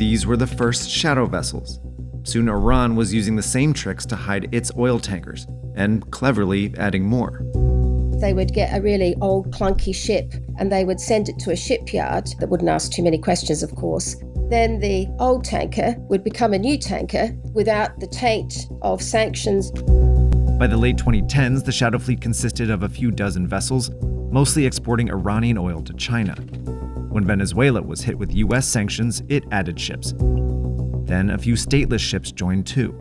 These were the first shadow vessels. Soon Iran was using the same tricks to hide its oil tankers, and cleverly adding more. They would get a really old, clunky ship, and they would send it to a shipyard that wouldn't ask too many questions, of course. Then the old tanker would become a new tanker without the taint of sanctions. By the late 2010s, the shadow fleet consisted of a few dozen vessels, mostly exporting Iranian oil to China. When Venezuela was hit with US sanctions, it added ships. Then a few stateless ships joined too.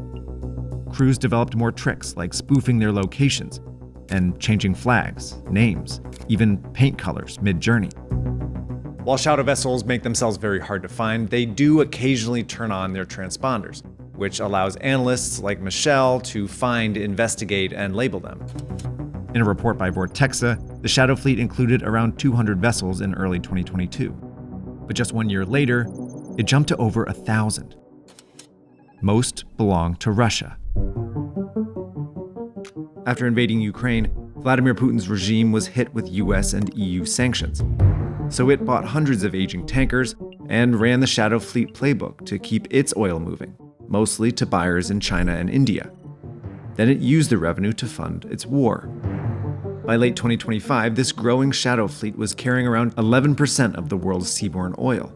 Crews developed more tricks like spoofing their locations and changing flags, names, even paint colors mid-journey. While shadow vessels make themselves very hard to find, they do occasionally turn on their transponders, which allows analysts like Michelle to find, investigate, and label them. In a report by Vortexa, the shadow fleet included around 200 vessels in early 2022. But just 1 year later, it jumped to over 1,000. Most belong to Russia. After invading Ukraine, Vladimir Putin's regime was hit with US and EU sanctions. So it bought hundreds of aging tankers and ran the shadow fleet playbook to keep its oil moving, mostly to buyers in China and India. Then it used the revenue to fund its war. By late 2025, this growing shadow fleet was carrying around 11% of the world's seaborne oil,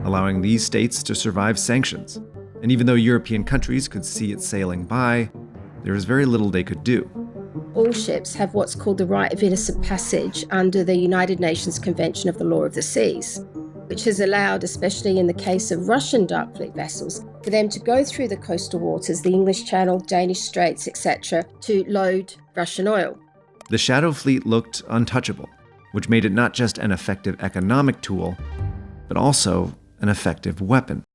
allowing these states to survive sanctions. And even though European countries could see it sailing by, there was very little they could do. All ships have what's called the right of innocent passage under the United Nations Convention of the Law of the Seas, which has allowed, especially in the case of Russian dark fleet vessels, for them to go through the coastal waters, the English Channel, Danish Straits, etc., to load Russian oil. The shadow fleet looked untouchable, which made it not just an effective economic tool, but also an effective weapon.